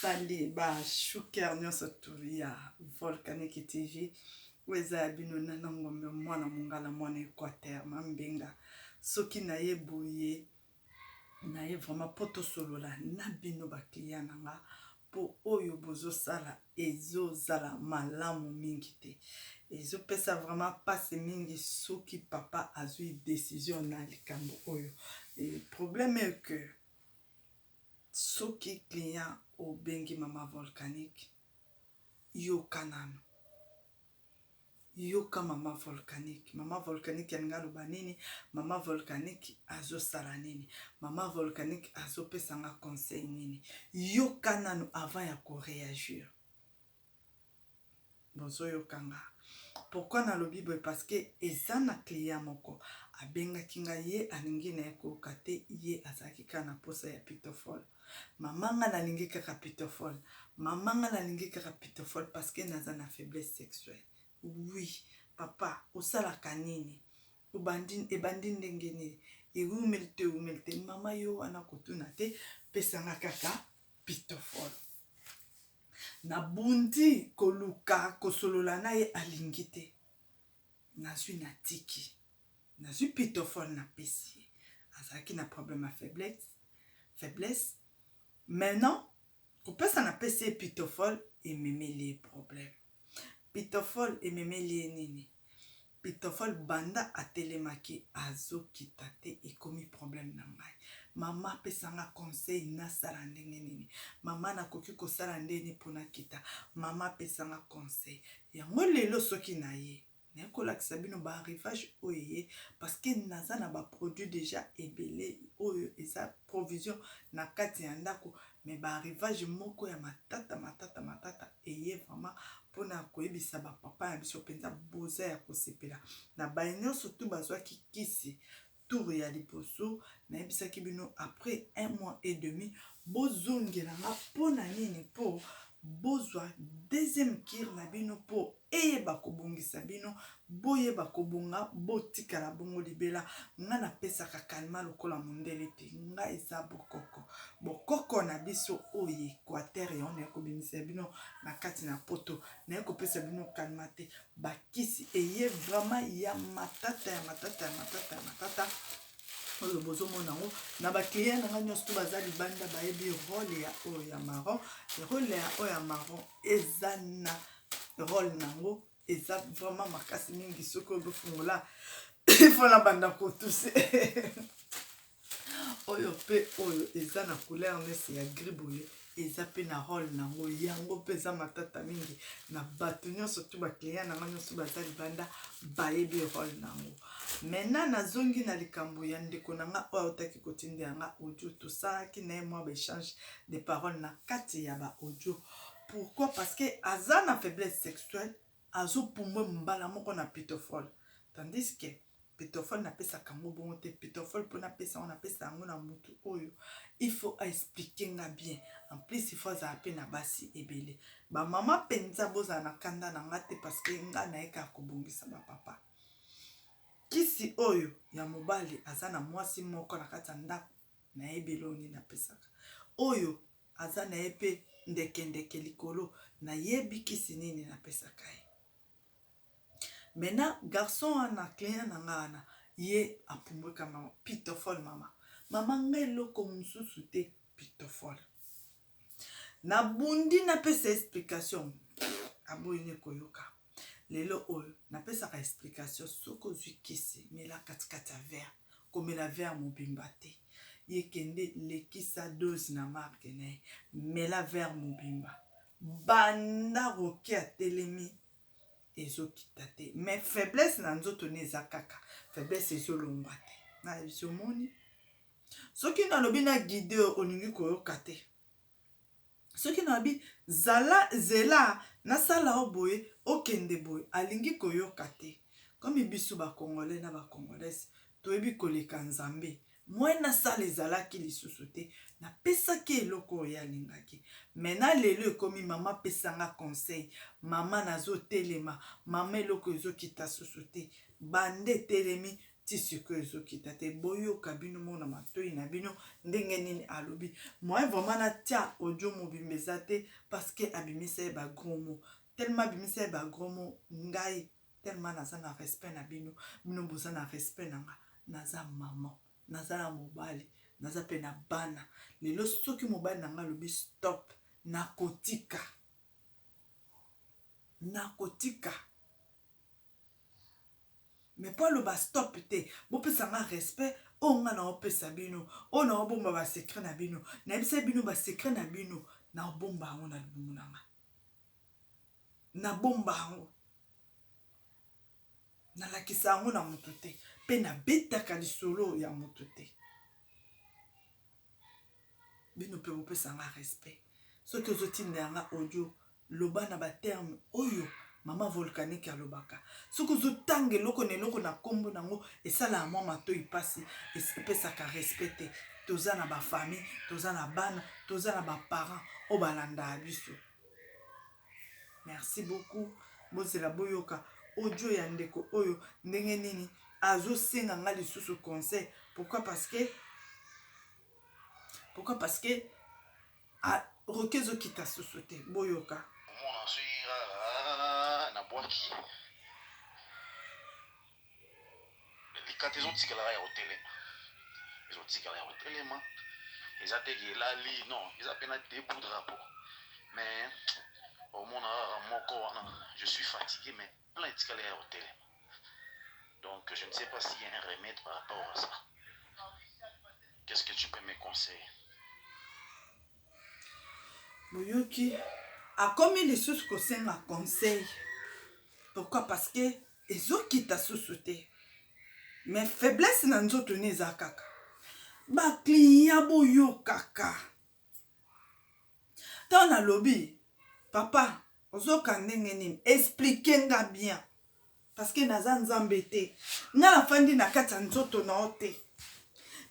Sali ba shuker nyonso tu ya Volcanic TV weza bino nana ngombe mwana mongala mwana Équateur mambenga soki na ye boye na ye vraiment poto solola na bino ba client nanga po oyo bozo sala ezo zala malamu mingi te ezo pesa vraiment passe mingi soki papa azui décision na likambo oyo et problème est que soki client au bengi mama Volcanic yoka nano yoka mama Volcanic yanga loba nini mama Volcanic azo sala nini mama Volcanic azo pesanga conseil nini yoka nano avant ya ko réagir bozo yokanga pourquoi na lobi boy parce que eza na client moko abenga kinga ye alingi na ko kate ye azaki kana posa ya pitofol mamanga nalingi kaka pitofol mamanga nalingi kaka pitofol parce que naza na faiblesse sexuelle oui papa osala kanini ebandi ndenge nini umelte mama yo wana kotuna te pesanga kaka pitofol na bundi koluka kosolola na ye alingi te nazwi na tiki nazwi pitofol na pesi azalaki na problème à faiblesse maintenant kopesa na pesi pitofol ememeli problème pitofol ememeli nini pitofol banda atelemaki azokita te ekomi problème na ngai mama pesanga conseil nasala ndenge nini mama nakoki kosala ndeni mpona kita mama pesanga conseil yango lelo soki na ye nakolakisa bino baarrivage oyo ye parce que naza na baproduit déjà ebele oyo eza provision na kati ya ndako mais baarrivage moko ya matata eye vraiment mpona koyebisa bapapa ya biso mpenza boza ya kosepela na baye nyonso tu bazwaki kisi tour ya liboso nayebisaki bino après 1 mois et demi bozongelanga mpona nini mpo bozwa deuxième kire na bino mpo eyeba kobongisa bino boyeba kobonga botikala bongo libela nga napesaka kalima lokola mondele te nga eza bokoko na biso oyo Équateur ya ona ekobimisa bino na kati na poto na ekopesa bino kalima te bakisi eye vraiment ya matata oyo bozomona ngo na baklient nanga nyonso to baza libanda bayebi role ya oyo ya marron role ya oyo ya marron eza na role nango eza vraiment makasi mingi soki oyo bofungola ifona banda kotuse oyo pe oyo eza na couleur nesi ya gris boye eza pe na role nango yango pe eza matata mingi na bato nyonso to baklient nanga nyonso baza libanda bayebi role nango maintenant nazongi na likambo ya ndeko nanga oyo otaki kotinda yanga audio tosalaki na ye mwa baéchange de paroles na kati ya ba audio pourquoi parce que aza na faiblesse sexuelle azopumbwe mbala moko na pitofol tandis que pitofol napesaka yango bongo te pitofol mpo napesa yango napesa yango na mutu oyo il faut expliquer nga bien en plus il faut azala mpe na basi ebele bamama mpenza bozala na kanda na nga te parce que nga nayekaka kobongisa bapapa kisi oyo ya mobali aza na mwasi moko na kati ya ndako nayebi eloni napesaka oyo aza na ye mpe ndeke likolo nayebi kisi nini napesaka ye maintenant garçon wana client na nga wana ye apumbweka mama pitofol mama ngai eloko mosusu te pitofol nabundi napesa explication aboyini koyoka lelo oyo napesaka explication soki ozwi kisi mela katikati ya verre komela verre mobimba te ye kende lekisa dose na marke na ye mela verre mobimba banda roke atelemi ezokita te mais faiblesse na nzoto ne eza kaka faiblesse ezolongwa te na biso omoni soki nalobi na guide olingi koyoka te soki nalobi zela nasala o boye okende boye alingi koyoka te komi biso bakongolais na bakongolaise toyebi koleka nzambe mwe nasala ezalaki lisusu te napesaki eloko oyo alingaki mena lelo ekomi mama pesanga conseil mama nazotelema mama eloko ezokita susu te bande telemi ti sikoyo ezokita te boyoka bino mona matoi na bino ndenge nini alobi moi vraiment natia audio mobimba eza te parce que abimisa ye bagros mot tellement abimisa ye bagros mot ngai tellement naza na respect na bino bino boza na respect na nga naza mama naza na mobali naza pe na bana lelo soki mobali na nga alobi stop nakotika mais po aloba stop te bopesa nga respect oyo nga na opesa bino oyo na obomba basekret na bino nayebisa bino basekret na bino na obomba yango na libumu na nga nabomba yango nalakisa yango na moto te mpe nabetaka lisolo ya moto te bino mpe bopesa nga respect soki ozotinda yanga audio loba na baterme oyo mama volcanique alobaka soki ozotanga eloko na eloko na nkombo nango esalaka mwa matoi mpasi epesaka respect te toza na bafamille toza na bana toza na baparent oyo balandaka biso merci beaucoup bozela boyoka audio ya ndeko oyo ndenge nini azosenga nga lisusu conseil pourquoi parce que roki ezokita susu te boyoka nabwaki likata ezotikalaka ya kotelema eza teke elali non eza pena debout drapeau mais omona moko wana je suis fatigué mais plein etikala ya kotelema donc je ne sais pas s'il y a un remède par rapport à ça. Qu'est-ce que tu peux me conseiller? boyoki akomi lisusu kosenga conseil pourquoi parce que ezokita susu te mais faiblesse na nzoto ni eza kaka bakliya boyokaka ntango nalobi papa ozoka ndenge nini explike nga bien parce que naza nzambe te nga nafandi na kati ya nzoto na yo te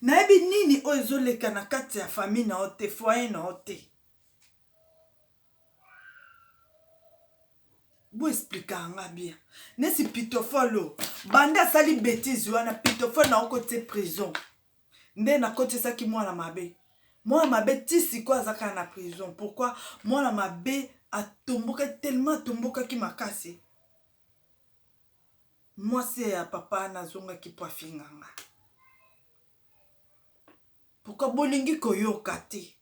nayebi nini oyo ezoleka na kati ya famille na yo te foyer na yo te bo explika nga bien nesi pitofolo banda asali bêtise wana pitofolo na okotie prison nde nakotisaki mwana mabe ti sikoyo aza kaka na prison pourquoi mwana mabe atomboka tellement atombokaki makasi mwasi ya papa nazongaki po afinganga pourquoi bolingi koyoka te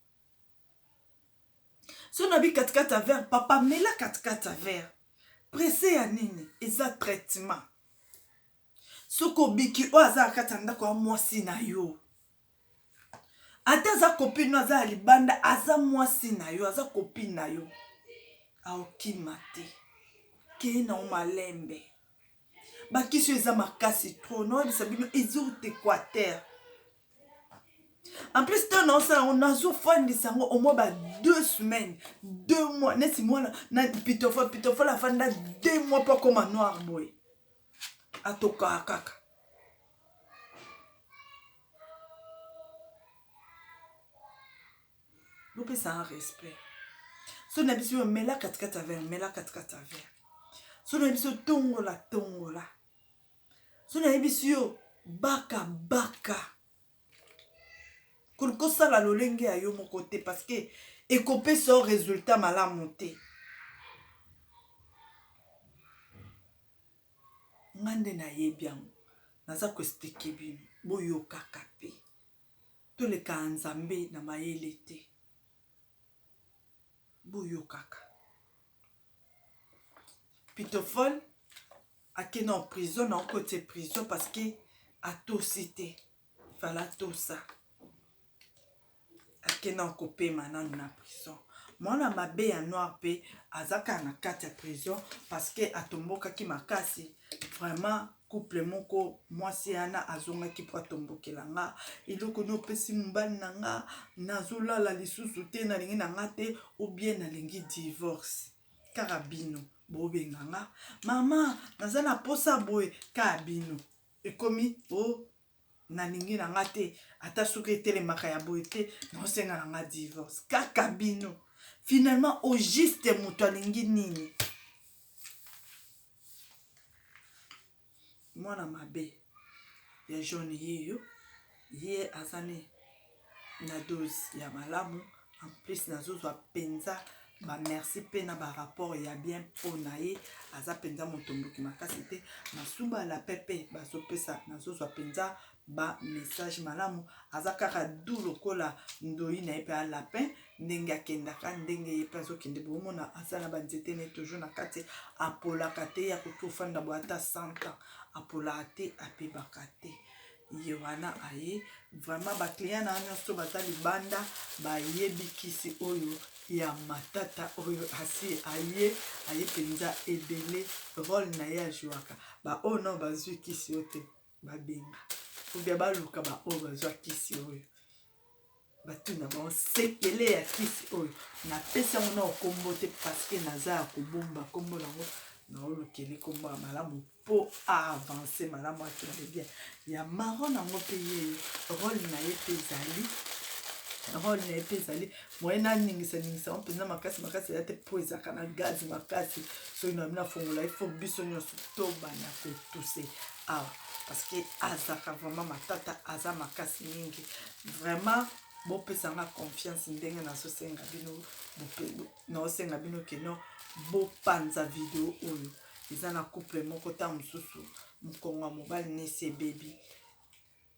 so nabi katikati ya verre papa mela katikati ya verre presse ya nini eza traitement soki obiki oyo aza kati ya ndako ya mwasi na yo ata aza kopine no aza ya libanda aza mwasi na yo aza kopine na yo aokima te kei na malembe bakisi oyo eza makasi tro naoyebisa bino ezoutekwa terre en plus to naosala yango nazofandisa yango au moins ba 2 semaines 2 mois nesi mwana na pitofo afanda 2 mois po akoma noir boye atokaka kaka bopesa un respect so na biso mela katikati ya verre so na biso tongola so na biso baka kosala lolenge ya yo moko te parce que ekopesa o résultat malamu te nga nde nayebi yango naza koexplike bino boyokaka mpe toleka ya nzambe na mayele te boyokaka pitofol akenda en prison na okotie prison parce que atosi te fala tosa akenda kopema nanu na prison mwana mabe ya noir mpe azaka na kati ya prison parce que atombokaki makasi vraiment couple moko mwasi yana azongaki po atombokela nga eloko ni opesi mobali na nga nazolala lisusu te nalingi na nga te ou bien nalingi divorce kaka bino bobenga nga mama naza na posa boye kaka bino ekomi o nalingi na nga te ata soki etelemaka ya boye te naosenga na nga divorce kaka bino finalement au juste moto alingi nini mwana mabe ya jaune yeyo ye azane na dose ya malamu en plus nazozwa penza ba merci pe na ba rapport ya bien pona ye aza penza motomboki makasi te masuba la pepe bazopesa nazozwa penza ba message malamu aza kaka du lokola ndoi na ye pe lapin ndenge akendaka ndenge ye pe azokende bomona aza na banzete ne toujours na kati apolaka te ya koki ofanda bo ata 100 ans apolaka te apebaka te ye wana aye vraiment baclient na nyonso baza libanda bayebi kisi oyo ya matata oyo asi aye penza ebele role na ye ajwaka baoyo nao bazwi kisi oyo te babenga obia baluka baoyo bazwa kisi oyo batuna baosekele ya kisi oyo napesi yango na okombo te parceke naza ya kobomba kombo nango naolukeli kombo ya malamu mpo aavance malamu akila bien ya maro nango mpe ye role na ye mpe ezali moye naningisa ngo mpenza makasi ya te mpo ezalaka na gazi makasi soki na bino afongola ifo biso nyonso tobanda kotuse awa parceke azaka vraiment matata aza makasi mingi vraiment bopesanga confiance ndenge nazosenga bino keno bopanza video oyo eza na couple moko ta mosusu mokongo ya mobali nesi ebebi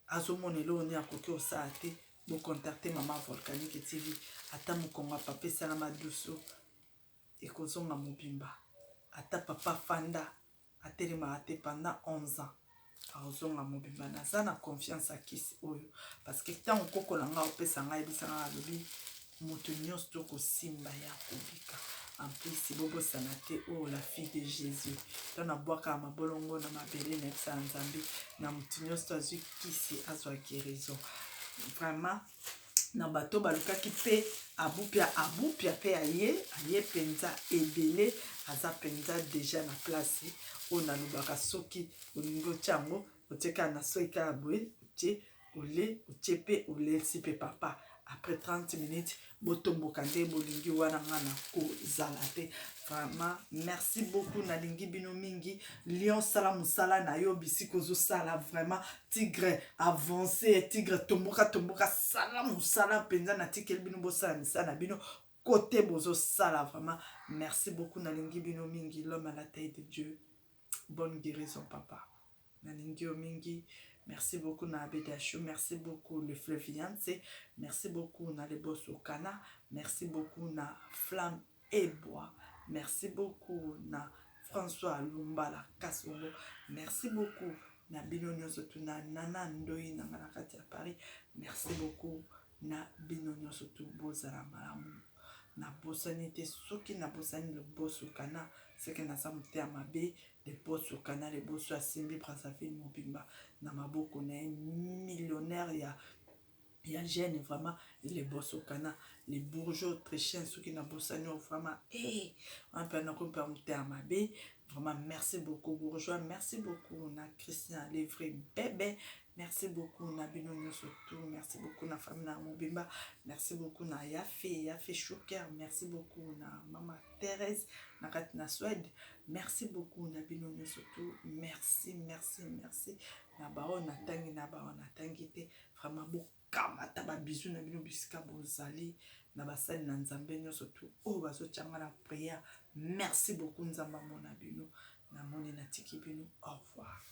azomonela oyo nde akoki osala te bocontacte mama volcanique tv ata mokongo ya papa esalama dusu ekozonga mobimba ata papa fanda atelemaka te pendant 11 ans aozonga mobimba naza na confiance akisi oyo parceke ntango koko na ngai opesa ngai ebisanga alobi moto nyonso tokosimba ya kobika en plus bobosana te oyo la fille de jésus to nabwaka mabolongo na mabele na yebisa na nzambe na motu nyonso azwi kisi azwa guérison vraiment na bato balukaki mpe abupia mpe aye penza ebele aza penza deja na place oyo nalobaka soki olingi otia yango otieka na soki kaka boye otie mpe olesi mpe papa après 30 minutes botomboka nde bolingi wana nga na kozala te vraiment merci beaucoup nalingi bino mingi lion sala mosala na yo bisika ozosala vraiment tigre avancé tigre tomboka sala mosala mpenza natikeli bino bosala misala na bino kote bozosala vraiment merci beaucoup nalingi bino mingi l'homme à la taille de Dieu bonne guérison papa nalingi yo mingi. Merci beaucoup na Abedachou, merci beaucoup le Fleuviance, merci beaucoup na les boss au Cana, merci beaucoup na Flamme et Bois, merci beaucoup na François Lumbala Kasongo, merci beaucoup na Bino Nyosotu na Nana Ndoi na Manakati à Paris, merci beaucoup na Bino Nyosotu Bozala Malamu. Na bosani te soki na bosani le boss au Cana, c'est que na samute à mabe les boss au Cana, les boss à Simbi Brazzaville Mobimba. Na maboko na millionnaire ya jeune vraiment les boss au Cana les bourgeois autrichiens ceux qui na bosani vraiment un peu na kompa muté amabe vraiment merci beaucoup bourgeois merci beaucoup na Christian Lévré bébé merci beaucoup na bino surtout merci beaucoup na famille na Mobimba merci beaucoup na Yafé Chouker merci beaucoup na maman Thérèse na Katina Suède merci beaucoup na bino surtout merci na bao na tangi te vraiment bokamata ba bisou na bino bisika bozali na basali na nzambe nyonso tu o bazotianga na prière merci beaucoup nzamba mona bino na moni na tiki bino au revoir.